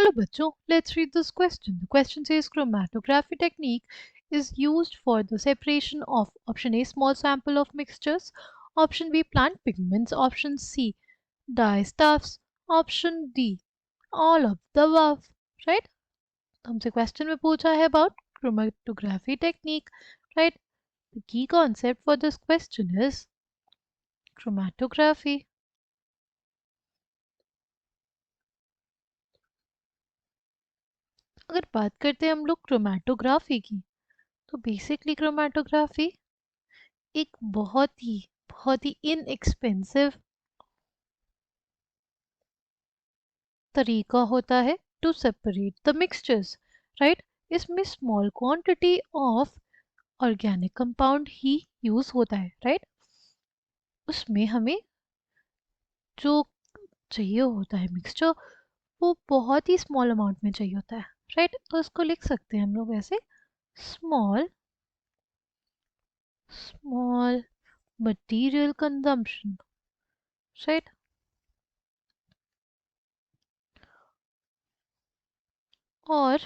चलो बच्चों, let's read this question. The question says chromatography technique is used for the separation of option A small sample of mixtures, option B plant pigments, option C dye stuffs, option D all of the above. Right? हमसे question में पूछा है about chromatography technique. Right, the key concept for this question is chromatography. अगर बात करते हैं हम लोग क्रोमेटोग्राफी की, तो बेसिकली क्रोमेटोग्राफी एक बहुत ही इनएक्सपेंसिव तरीका होता है to separate the mixtures. Right, इसमें small quantity of organic compound ही यूज होता है. राइट, उसमें हमें जो चाहिए होता है मिक्सचर, वो बहुत ही स्मॉल अमाउंट में चाहिए होता है. राइट, तो इसको लिख सकते हैं हम लोग ऐसे, small small material consumption. Right, और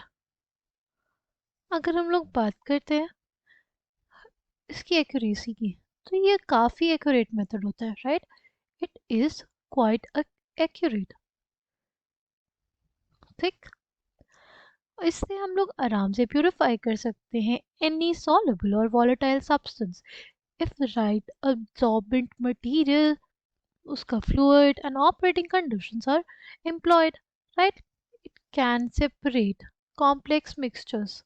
अगर हम लोग बात करते हैं इसकी एक्यूरेसी की, तो ये काफ़ी एक्यूरेट मेथड होता है. Right, it is quite accurate. ठीक, इससे हम लोग आराम से प्यूरिफाई कर सकते हैं एनी सॉल्युबल और volatile substance if right absorbent material, उसका fluid and operating conditions are employed. Right, it can separate complex mixtures.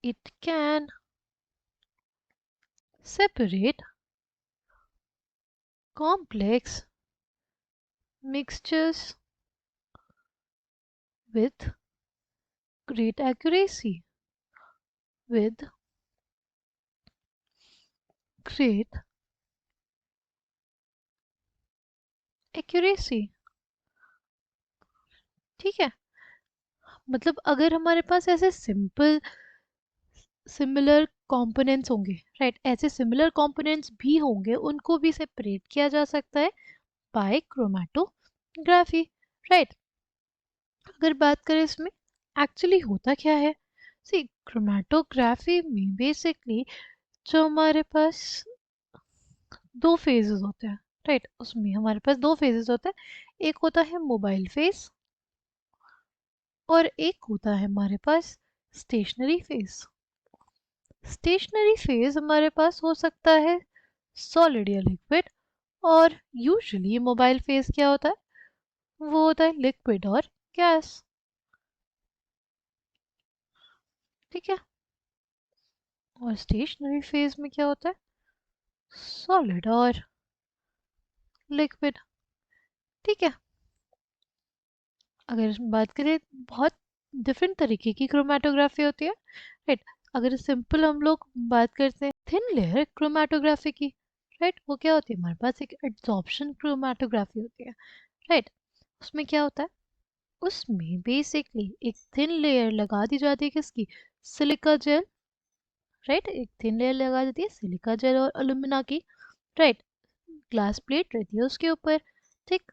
It can separate complex mixtures with great accuracy. With great accuracy. ठीक है, मतलब अगर हमारे पास ऐसे simple similar components होंगे, right, ऐसे similar components भी होंगे, उनको भी सेपरेट किया जा सकता है बाय क्रोमेटोग्राफी. राइट, अगर बात करें इसमें एक्चुअली होता क्या है, सी क्रोमेटोग्राफी में बेसिकली जो हमारे पास दो फेजेस होते हैं. राइट, उसमें हमारे पास दो फेजेस होते हैं. एक होता है मोबाइल फेज और एक होता है हमारे पास स्टेशनरी फेज. स्टेशनरी फेज हमारे पास हो सकता है सॉलिड या लिक्विड, और यूजुअली मोबाइल फेज क्या होता है, वो होता है लिक्विड और गैस. ठीक है, और स्टेशनरी फेज में क्या होता है, सॉलिड और लिक्विड. ठीक है, अगर इसमें बात करें, बहुत डिफरेंट तरीके की क्रोमेटोग्राफी होती है. राइट, अगर सिंपल हम लोग बात करते हैं थिन लेयर क्रोमेटोग्राफी की, राइट, वो क्या होती है, हमारे पास एक एड्सॉर्प्शन क्रोमेटोग्राफी होती है. राइट, उसमें क्या होता है, उसमें बेसिकली एक थिन लेयर लगा दी जाती है किसकी, सिलिका जेल. राइट, एक थिन लेयर लगा देती है सिलिका जेल और अलुमिना की. राइट, ग्लास प्लेट रहती है उसके ऊपर. ठीक,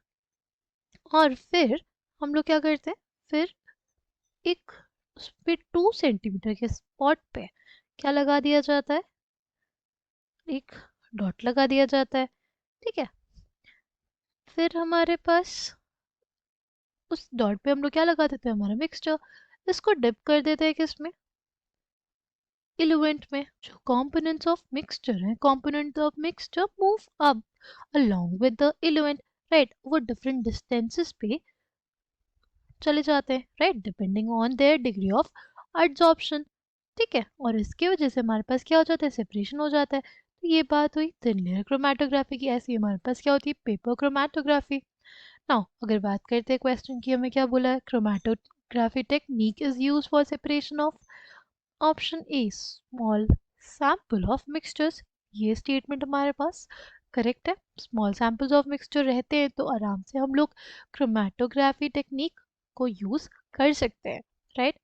और फिर हम लोग क्या करते हैं, फिर एक उस पे 2 सेंटीमीटर के स्पॉट पे क्या लगा दिया जाता है, एक डॉट लगा दिया जाता है. ठीक है, फिर हमारे पास उस डॉट पे हम लोग क्या लगा देते हैं, हमारा मिक्सचर. इसको डिप कर देते हैं किसमें, इलेवेंट में. जो कंपोनेंट्स ऑफ मिक्सचर हैं, components of mixture move up along with the इलेवेंट. Right, वो डिफरेंट डिस्टेंसेस पे चले जाते हैं. Right, depending on their degree of adsorption. ठीक है, और इसकी वजह से हमारे पास क्या हो जाता है, सेपरेशन हो जाता है. तो ये बात हुई थिन लेयर क्रोमेटोग्राफी की. ऐसी हमारे पास क्या होती है, पेपर क्रोमेटोग्राफी. नाउ अगर बात करते हैं क्वेश्चन की, हमें क्या बोला है, chromatography technique is use for separation of option A small sample of mixtures. ये स्टेटमेंट हमारे पास करेक्ट है. स्मॉल सैंपल्स ऑफ मिक्सचर रहते हैं तो आराम से हम लोग क्रोमेटोग्राफी टेक्निक को यूज कर सकते हैं. राइट,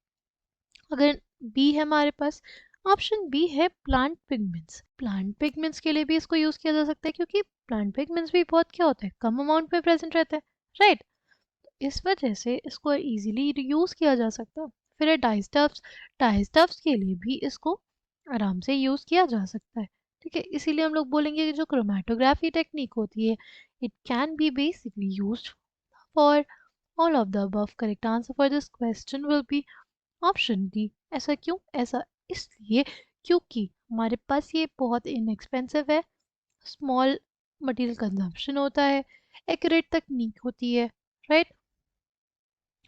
अगर बी है हमारे पास, ऑप्शन बी है प्लांट पिगमेंट्स. प्लांट पिगमेंट्स के लिए भी इसको यूज किया जा सकता है, क्योंकि प्लांट पिगमेंट्स भी बहुत क्या होते हैं, कम अमाउंट में प्रेजेंट रहते हैं. राइट, इस वजह से इसको इजीली यूज़ किया जा सकता है। फिर है डाइस्टफ्स के लिए भी इसको आराम से यूज़ किया जा सकता है। ठीक है, इसीलिए हम लोग बोलेंगे कि जो क्रोमेटोग्राफी टेक्निक होती है, it can be basically used for all of the above. Correct answer for this question will be option D. ऐसा क्यों? ऐसा इसलिए क्योंकि हमारे पास ये बहुत इनएक्सपेंसिव है, स्मॉल मटेरियल कंजम्पशन होता है, एक्यूरेट तकनीक होती है, राइट।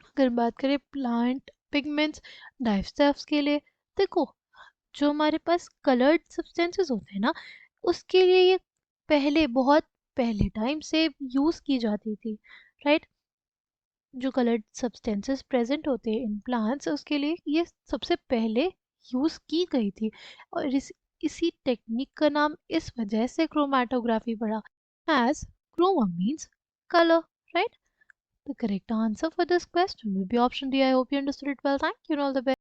अगर बात करें प्लांट पिगमेंट्स डाइस्टफ्स के लिए, देखो जो हमारे पास कलर्ड सब्सटेंसेस होते हैं ना, उसके लिए ये पहले बहुत पहले टाइम से यूज़ की जाती थी, राइट। जो कलर्ड सब्सटेंसेस प्रेजेंट होते हैं इन प्लांट्स, उसके लिए ये सबसे पहले यूज़ की गई थी। और इसी टेक्निक का नाम इस वजह से क्रोमेटोग्राफी पड़ा, as chroma means colour, right. The correct answer for this question will be option D. I hope you understood it well. Thank you and all the best.